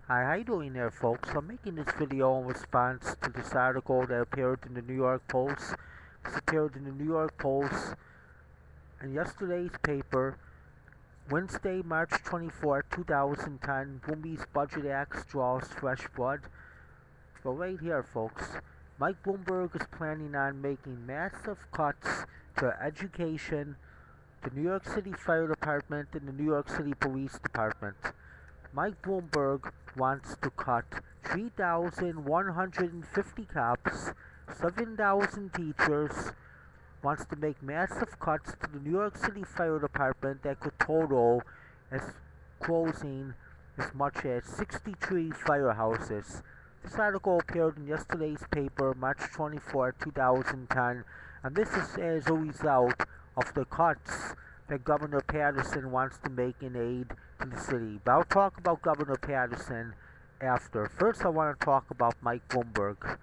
Hi, how you doing there, folks? I'm making this video in response to this article that appeared in the New York Post. This appeared in the New York Post in yesterday's paper, Wednesday, March 24, 2010. Bloomberg's Budget Act draws fresh blood. But right here, folks, Mike Bloomberg is planning on making massive cuts to education, the New York City Fire Department, and the New York City Police Department. Mike Bloomberg wants to cut 3,150 cops, 7,000 teachers, wants to make massive cuts to the New York City Fire Department that could total as closing as much as 63 firehouses. This article appeared in yesterday's paper, March 24, 2010, and this is as a result of the cuts that Governor Patterson wants to make in aid to the city. But I'll talk about Governor Patterson after. First, I want to talk about Mike Bloomberg.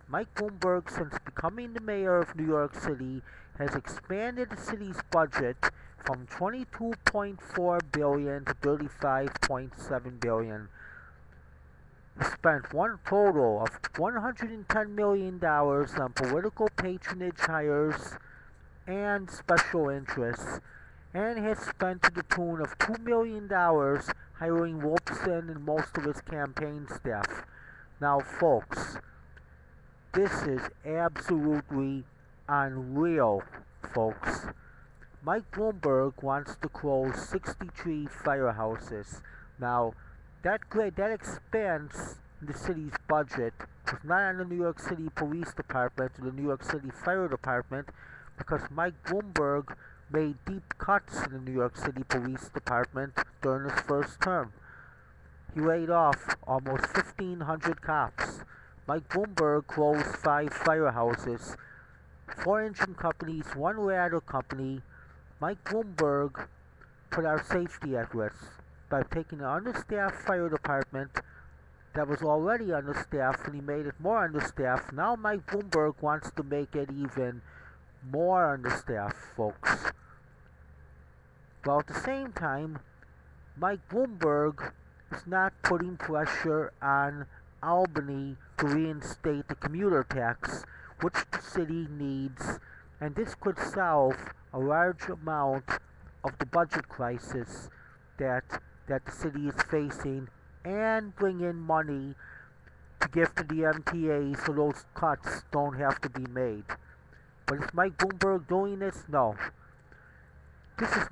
Mike Bloomberg, since becoming the mayor of New York City, has expanded the city's budget from $22.4 billion to $35.7 billion. He spent one total of $110 million on political patronage hires and special interests, and has spent to the tune of $2 million hiring Wolfson and most of his campaign staff. Now, folks, this is absolutely unreal, folks. Mike Bloomberg wants to close 63 firehouses. Now, that expense in the city's budget was not on the New York City Police Department or the New York City Fire Department, because Mike Bloomberg made deep cuts in the New York City Police Department during his first term. He laid off almost 1,500 cops. Mike Bloomberg closed 5 firehouses, 4 engine companies, 1 ladder company. Mike Bloomberg put our safety at risk by taking an understaffed fire department that was already understaffed, and he made it more understaffed. Now Mike Bloomberg wants to make it even more understaffed, folks. While at the same time, Mike Bloomberg is not putting pressure on Albany to reinstate the commuter tax, which the city needs, and this could solve a large amount of the budget crisis that the city is facing, and bring in money to give to the MTA so those cuts don't have to be made. But is Mike Bloomberg doing this? No. This is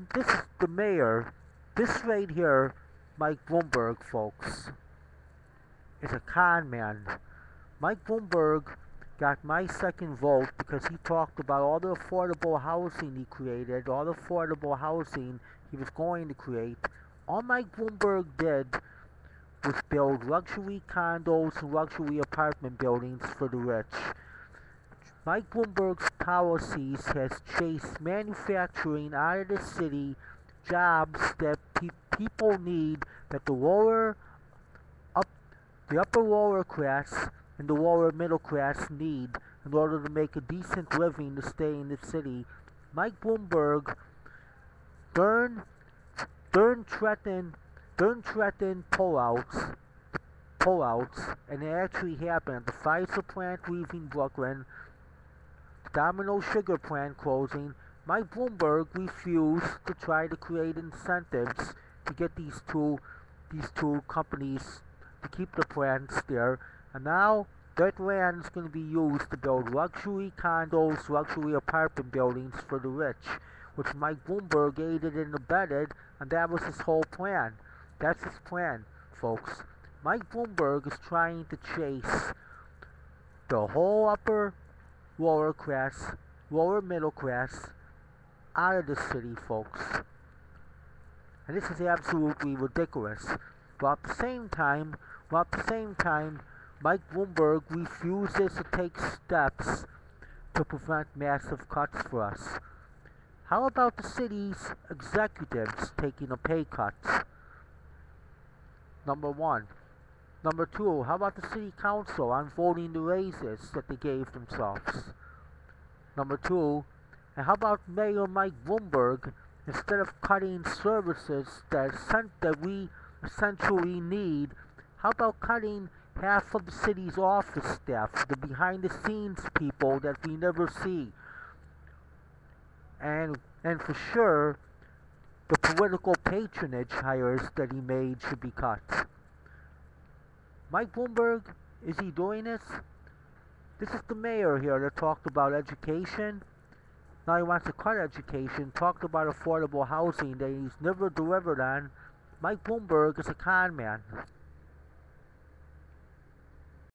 the mayor. This right here, Mike Bloomberg, folks, is a con man. Mike Bloomberg got my second vote because he talked about all the affordable housing he created, all the affordable housing he was going to create. All Mike Bloomberg did was build luxury condos and luxury apartment buildings for the rich. Mike Bloomberg's policies has chased manufacturing out of the city, jobs that people need, that the upper lower class and the lower middle class need in order to make a decent living to stay in the city. Mike Bloomberg during threatened pullouts, and it actually happened at the Pfizer plant leaving Brooklyn, Domino Sugar plant closing. Mike Bloomberg refused to try to create incentives to get these two companies to keep the plants there, and now that land is going to be used to build luxury condos, luxury apartment buildings for the rich, which Mike Bloomberg aided and abetted, and that was his whole plan. That's his plan, folks. Mike Bloomberg is trying to chase the whole upper lower class, lower middle class out of the city, folks. And this is absolutely ridiculous. But at the same time, Mike Bloomberg refuses to take steps to prevent massive cuts for us. How about the city's executives taking a pay cut? Number one. Number two, how about the city council unfolding the raises that they gave themselves? Number two, and how about Mayor Mike Bloomberg, instead of cutting services that we essentially need, How about cutting half of the city's office staff, the behind-the-scenes people that we never see? And for sure, the political patronage hires that he made should be cut. Mike Bloomberg, is he doing this? This is the mayor here that talked about education. Now he wants to cut education, talked about affordable housing that he's never delivered on. Mike Bloomberg is a con man.